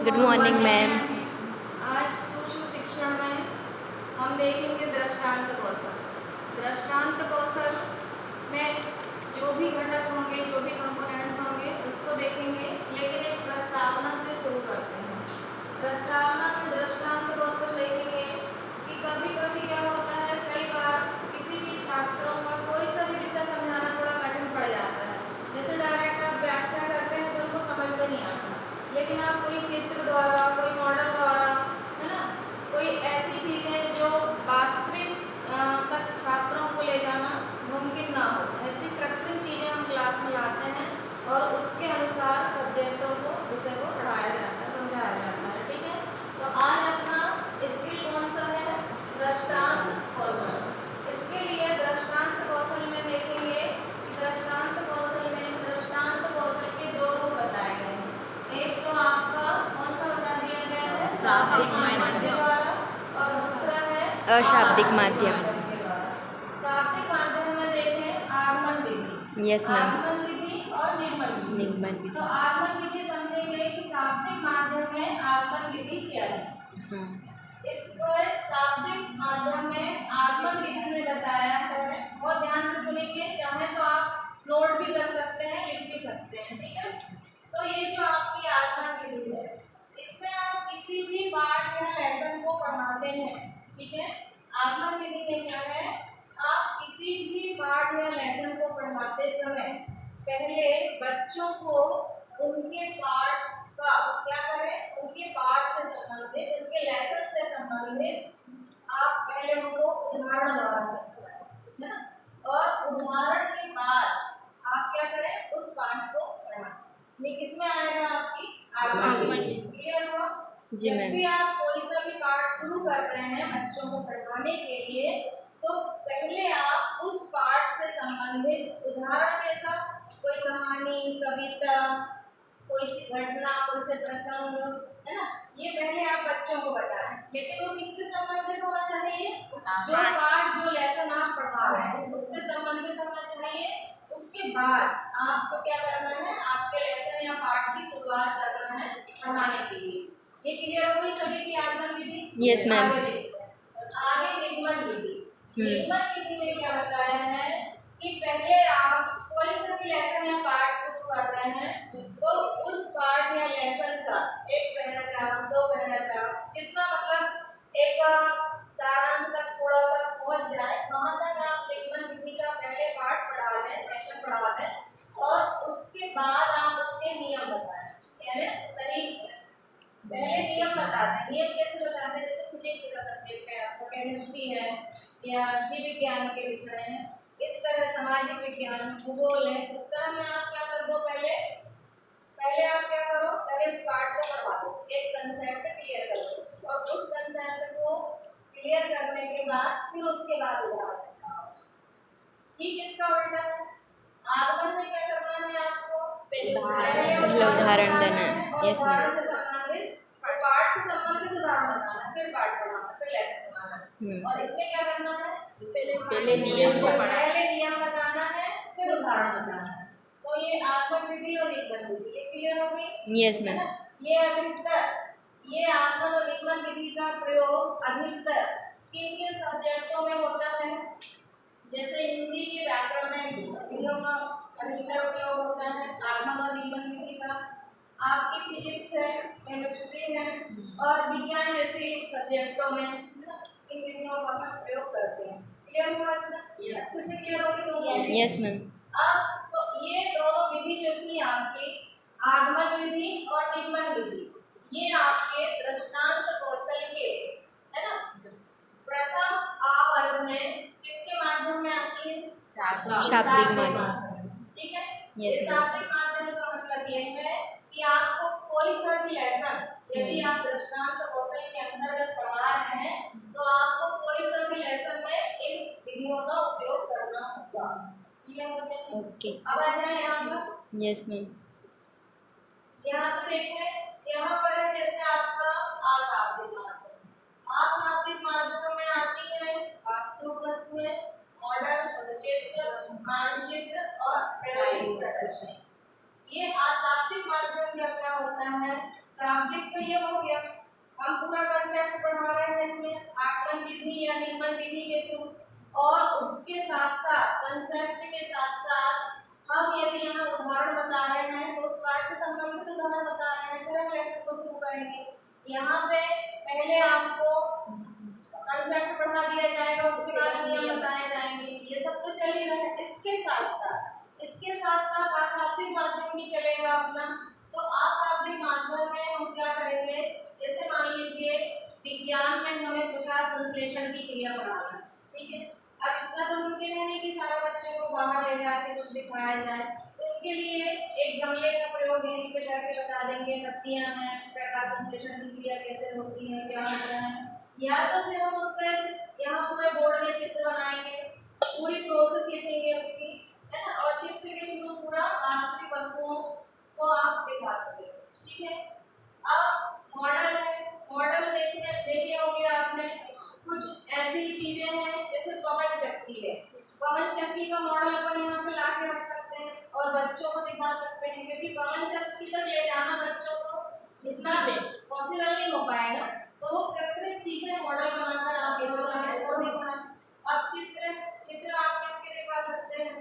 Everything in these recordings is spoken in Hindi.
Good morning ma'am. आज सूक्ष्म शिक्षण में हम देखेंगे दृष्टांत कौशल। दृष्टांत कौशल में जो भी घटक होंगे, जो भी कंपोनेंट्स होंगे उसको देखेंगे, लेकिन एक प्रस्तावना से शुरू करते हैं। प्रस्तावना में दृष्टांत कौशल देखेंगे कि कभी कभी क्या होता है, कई बार किसी भी छात्रों का कोई सा भी विषय समझाना थोड़ा कठिन पड़ जाता है। जैसे डायरेक्ट आप व्याख्या करते हैं तो उनको समझ में नहीं आता, लेकिन आप कोई चित्र द्वारा, कोई मॉडल द्वारा, है ना, कोई ऐसी चीज़ें जो वास्तविक तक छात्रों को ले जाना मुमकिन ना हो, ऐसी कृत्रिम चीज़ें हम क्लास में लाते हैं और उसके अनुसार सब्जेक्टों को, विषय को पढ़ाया जाता है, समझाया जाता है। ठीक है, तो आज अपना स्किल कौन सा है? दृष्टांत कौशल। इसके लिए दृष्टांत कौशल में देखेंगे, दृष्टांत कौशल में दृष्टांत कौशल के दो रूप बताए गए हैं। एक तो आपका कौन सा बता दिया गया है? शाब्दिक माध्यम द्वारा, और दूसरा है अशाब्दिक माध्यम। शाब्दिक माध्यम में देखें आगमन विधि। Yes ma'am. आगमन विधि और निगमन विधि। तो आगमन विधि समझेंगे कि शाब्दिक माध्यम में आगमन विधि क्या है। इसको शाब्दिक माध्यम में आगमन विधि में बताया है। बहुत ध्यान से सुनेंगे, चाहे तो आप नोट भी कर सकते हैं, लिख भी सकते हैं। ठीक है, तो ये जो आपकी आगमन विधि है, इसमें आप किसी भी पाठ या लेसन को पढ़ाते हैं। ठीक है, आगमन विधि में क्या है, आप किसी भी पाठ या लेसन को पढ़ाते समय पहले बच्चों को उनके पाठ का क्या करें, उनके पाठ से संबंधित, उनके लेसन से संबंधित आप पहले उनको उदाहरण द्वारा समझाएं, है ना, और उदाहरण के बाद आप क्या करें, उस पाठ को पढ़ाएं। ये किसमें आएगा? आपकी आगमन विधि। क्लियर हुआ? जब भी आप कोई सा भी पाठ शुरू करते हैं बच्चों को पढ़ाने के लिए, तो पहले आप उस पाठ से संबंधित उदाहरण के साथ कोई कहानी, कविता, कोई सी घटना, कोई से प्रसंग, है ना, ये पहले आप बच्चों को बताएं। लेकिन वो किससे संबंधित होना चाहिए? जो पाठ, जो लेसन आप पढ़ा रहे हैं उससे संबंधित होना चाहिए। उसके बाद आपको क्या करना है, आपके लेसन या पाठ की शुरुआत करना है पढ़ाने के लिए। ये क्लियर हुई सभी की आगमन विधि? Yes ma'am. आगे निगमन विधि। निगमन विधि में क्या बताया है कि पहले आप कोई सा भी लेसन या पाठ शुरू कर रहे हैं, तो उस पाठ या लेसन का एक पैराग्राफ, दो पैराग्राफ, जितना मतलब एक सारांश तक थोड़ा सा पहुंच जाए, वहां तक आप निगमन विधि का पहले पाठ पढ़ा लें, लेसन पढ़ा लें, और उसके बाद आप उसके नियम बताएं। यानी सही पहले नियम बताते हैं। नियम कैसे बताते हैं? जैसे फिजिक्स का सब्जेक्ट है, आपका केमिस्ट्री है या जीव विज्ञान के विषय हैं, इस तरह सामाजिक विज्ञान, भूगोल है, इस तरह में आप क्या कर दो, पहले आप क्या करो, पहले उस पार्ट को पढ़ा दो, एक कंसेप्ट क्लियर कर दो, और उस कंसेप्ट को क्लियर करने के बाद फिर उसके बाद उदाहरण बताओ। ठीक, इसका उल्टा है। आगमन में क्या करना है आपको? पहले उदाहरण देना है। Yes ma'am. पाठ से संबंधित उदाहरण बताना, फिर पाठ पढ़ाना, फिर लेसन बनाना। और इसमें क्या करना है? पहले नियम बताना है, फिर उदाहरण बताना है। तो ये आगमन विधि और निगमन विधि, ये क्लियर हो गई? Yes ma'am. ये अधिकतर ये आगमन और निगमन विधि का प्रयोग अधिकतर किन किन सब्जेक्टों में होता है? जैसे हिंदी के व्याकरण में विधियों का अधिकतर उपयोग होता है आगमन और निगमन विधि का। आपकी फिजिक्स है, केमिस्ट्री है और विज्ञान जैसे सब्जेक्टों में इन विधियों का हम प्रयोग करते हैं। क्लियर हुआ? अच्छे से क्लियर होगी दोनों? Yes ma'am. अब तो ये दोनों विधि जो थी आपकी, आगमन विधि और निगमन विधि, ये आपके दृष्टांत कौशल के, है ना, प्रथम आ वर्ग में किसके माध्यम में आती है? शाब्दिक माध्यम। ठीक है, यस मैम। शाब्दिक माध्यम का मतलब ये है कि आपको कोई सा भी लेसन यदि आप दृष्टांत कौशल के अंतर्गत पढ़ा रहे हैं, तो आपको कोई सा भी लेसन में इन विधियों का उपयोग करना होगा। ओके। अब आ जाए यहाँ पर। Yes ma'am. यहाँ पर देखें, यहाँ पर है जैसे आपका अशाब्दिक माध्यम। अशाब्दिक माध्यम में आती है वास्तविक वस्तुएं, मॉडल, चित्र, मानचित्र और प्रायोगिक प्रदर्शन। ये अशाब्दिक माध्यम का क्या होता है? शाब्दिक तो ये हो गया, हम पूरा कंसेप्ट पढ़ा रहे हैं इसमें आकलन विधि या निगमन विधि के थ्रू, और उसके साथ साथ कंसेप्ट के साथ साथ हम यदि यहाँ उदाहरण बता रहे हैं तो उस पाठ से संबंधित उदाहरण बता रहे हैं, फिर हम लेसन को शुरू करेंगे। यहाँ पे पहले आपको कंसेप्ट पढ़ा दिया जाएगा, उसके बाद नियम बताए जाएंगे, ये सब तो चल ही रहा है। इसके साथ साथ अशाब्दिक माध्यम भी चलेगा अपना। तो अशाब्दिक माध्यम में हम क्या करेंगे, जैसे मान लीजिए विज्ञान में हमें प्रकाश संश्लेषण की क्रिया पढ़ाना, ठीक है। अब इतना तो मुमकिन है नहीं कि सारे बच्चों को बाहर ले जाके कुछ दिखाया जाए, तो उनके लिए एक गमले का प्रयोग यहीं पे करके बता देंगे, पत्तियां हैं, प्रकाश संश्लेषण की क्रिया कैसे होती है, क्या होता है, या तो फिर हम उसका यहाँ पूरे बोर्ड में चित्र बनाएंगे, पूरी प्रोसेस लिखेंगे उसकी, है ना, और चित्र के थ्रू पूरा वास्तविक वस्तुओं को आप दिखा सकते हो, ठीक है। अब मॉडल है, मॉडल देखे होंगे आपने, कुछ ऐसी चीजें हैं जैसे पवन चक्की है, पवन चक्की का मॉडल अपन यहाँ पे ला के रख सकते हैं और बच्चों को दिखा सकते हैं, क्योंकि पवन चक्की तक ले जाना बच्चों को इतना पॉसिबल नहीं हो पाएगा, तो वो कृत्रिम चीजें मॉडल बनाकर आप वो दिखाएं। अब चित्र आप किसके दिखा सकते हैं,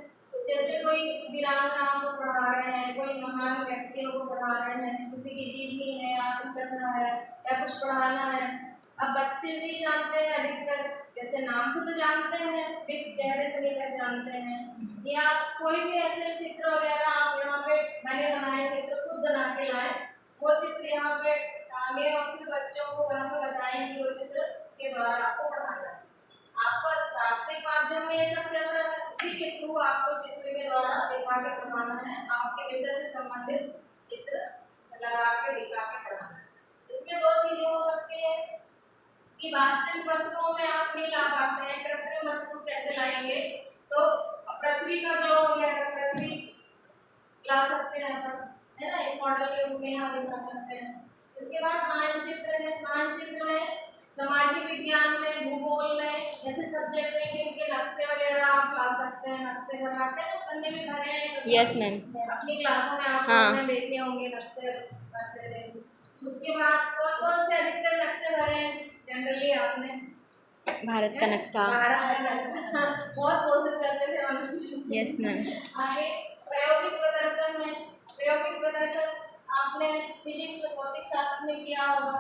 जैसे कोई वीरांगनाओं को पढ़ा रहे हैं, कोई महान व्यक्तियों को पढ़ा रहे हैं, किसी की जीवनी है, आत्मकथा है, या कुछ पढ़ाना है। अब बच्चे भी जानते हैं अधिकतर, जैसे नाम से तो जानते हैं, विद चेहरे से लेकर जानते हैं, या कोई भी ऐसे चित्र वगैरह आप यहाँ पे बने बनाए चित्र खुद बना के लाए, वो चित्र यहाँ पे टांगे और फिर बच्चों को वहाँ पे बताएं कि वो चित्र के द्वारा आपको पढ़ाना है। आपका शाब्दिक माध्यम में ये सब चल रहा है, उसी के थ्रू आपको चित्र के द्वारा दिखा के पढ़ाना है, आपके विषय से संबंधित चित्र लगा के दिखा के पढ़ाना है। इसमें दो चीजें हो सकती है कि वास्तविक वस्तुओं में आप नहीं ला पाते हैं, कृत्रिम वस्तु कैसे लाएंगे, तो पृथ्वी का ग्लो वगैरह पृथ्वी ला सकते हैं अपन, है ना, एक मॉडल के रूप में यहाँ दिखा सकते हैं। इसके बाद मानचित्र है, मानचित्र में सामाजिक विज्ञान में, भूगोल में, जैसे सब्जेक्ट में इनके नक्शे वगैरह आप ला सकते हैं, नक्शे बनाते हैं, पन्ने भी भरे हैं। यस मैम, अपनी क्लासों में आप हाँ लोगों ने देखे होंगे नक्शे करते थे। उसके बाद कौन कौन से अधिकतर नक्शे भरे हैं जनरली आपने? भारत का नक्शा, भारत का नक्शा बहुत कोशिश करते थे हम। Yes ma'am. आगे प्रायोगिक प्रदर्शन में, प्रायोगिक प्रदर्शन आपने फिजिक्स भौतिक शास्त्र में किया होगा,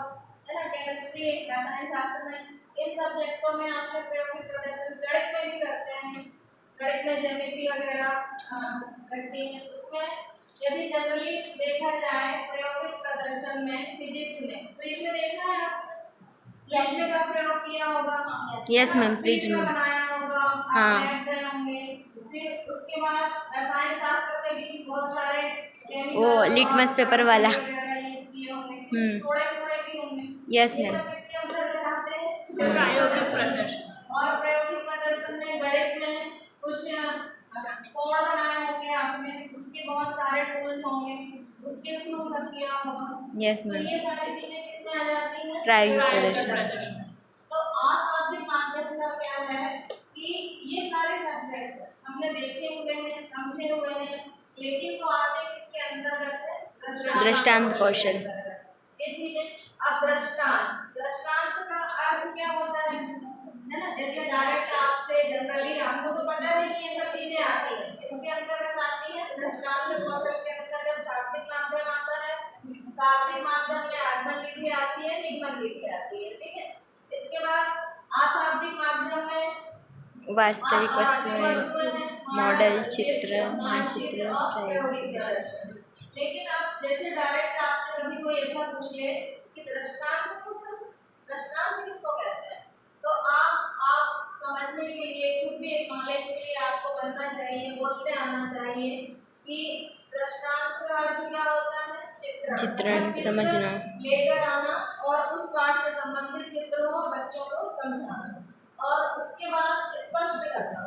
है ना, केमिस्ट्री रसायन शास्त्र में, इन सब्जेक्टों में आपने प्रायोगिक प्रदर्शन, गणित में भी करते हैं, गणित में ज्यामिति वगैरह करती हैं। उसमें यदि जनरली देखा जाए प्रायोगिक प्रदर्शन में फिजिक्स में, प्रिज्म देखा है आपने, प्रिज्म का प्रयोग किया होगा, यस मैम, प्रिज्म बनाया होगा, हाँ। आप गए होंगे। फिर उसके बाद रसायन शास्त्र में भी बहुत सारे वो लिटमस पेपर वाला, यूज किए होंगे, थोड़े थोड़े भी होंगे। यस ये मैम। सब किसके अंतर्गत आते हैं? प्रायोगिक प्रदर्शन। और प्रायोगिक प्रदर्शन में गणित में कुछ कोण बनाए होंगे आपने, उसके बहुत सारे टूल्स होंगे, उसके थ्रू सब किया होगा। यस तो मैम, ये सारी चीजें किसमें आ जाती हैं? प्रायोगिक प्रदर्शन। तो अशाब्दिक माध्यम का क्या है कि ये सारे सब्जेक्ट हमने देखे हुए हैं, समझे हुए हैं, लेकिन तो आते किसके अंतर्गत है? दृष्टांत कौशल। ये चीजें। अब दृष्टांत का अर्थ क्या होता है ना, जैसे डायरेक्ट आपसे जनरली हमको तो पता है कि ये सब चीजें आती हैं, इसके अंतर्गत आती है दृष्टांत कौशल के अंतर्गत शाब्दिक माध्यम आता है, शाब्दिक माध्यम में आगमन विधि आती है, निगमन विधि आती है, ठीक है। इसके बाद अशाब्दिक माध्यम में वास्तविक वस्तुएं, मॉडल, चित्र, मानचित्र, प्रायोगिक प्रदर्शन। लेकिन अब जैसे डायरेक्ट आपसे कभी कोई ऐसा पूछ ले कि दृष्टांत किसको कहते हैं, तो आप समझने के लिए खुद भी एक नॉलेज के लिए आपको बनना चाहिए, बोलते आना चाहिए कि दृष्टांत का अर्थ क्या होता है? चित्रण समझना, लेकर आना और उस पाठ से संबंधित चित्र हो बच्चों को समझाना, और उसके बाद स्पष्ट करना,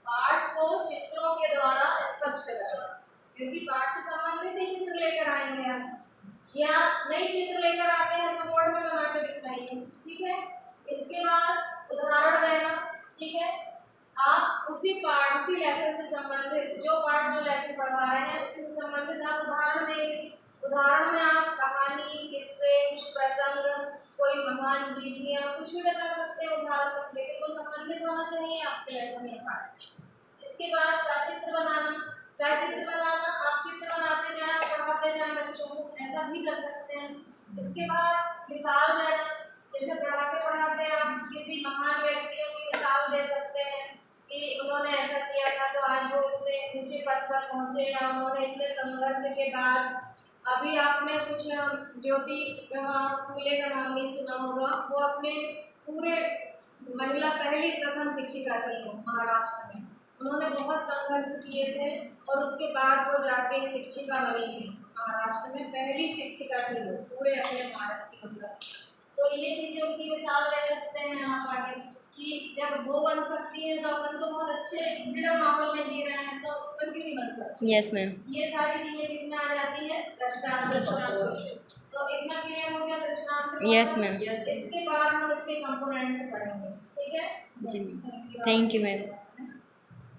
पाठ को चित्रों के द्वारा स्पष्ट करना, क्योंकि पाठ से संबंधित ही चित्र लेकर आएंगे आप, या नई चित्र लेकर आते हैं तो बोर्ड में बना के दिखाइए, ठीक है। इसके बाद उदाहरण देना, ठीक है। आप उसी पाठ, उसी लेसन से संबंधित जो पाठ जो लेसन पढ़ा रहे हैं उसी से संबंधित आप उदाहरण देंगे। उदाहरण में आप कहानी, किस्सा, महान जीवनियाँ कुछ भी बता सकते हैं उदाहरण, लेकिन वो संबंधित होना चाहिए आपके लेसन या पाठ से। इसके बाद सचित्र बनाना। सचित्र बनाना, आप चित्र बनाते जाएं, पढ़ाते जाएं बच्चों को, ऐसा भी कर सकते हैं। इसके बाद मिसाल देना, जैसे पढ़ाते पढ़ाते आप किसी महान व्यक्तियों की मिसाल दे सकते हैं कि उन्होंने ऐसा किया था तो आज वो इतने ऊंचे पद पर पहुंचे, या उन्होंने इतने संघर्ष के बाद। अभी आपने कुछ ज्योति फूले का नाम नहीं सुना होगा, वो अपने पूरे महिला पहली प्रथम शिक्षिका थी वो महाराष्ट्र में। उन्होंने बहुत संघर्ष किए थे और उसके बाद वो जाके शिक्षिका बनी थी। महाराष्ट्र में पहली शिक्षिका थी वो पूरे अपने भारत के अंदर। तो ये चीज़ें उनकी मिसाल दे सकते हैं आप आगे कि जब वो बन सकती है तो अपन तो बहुत अच्छे फ्रीडम माहौल में जी रहे हैं, तो अपन क्यों नहीं बन सकते। Yes ma'am. ये सारी चीज़ें किसमें आ जाती है, दृष्टांत कौशल। तो इतना क्लियर हो गया दृष्टांत कौशल। Yes ma'am. इसके बाद हम इसके कंपोनेंट्स पढ़ेंगे, ठीक है जी मैम। Thank you ma'am.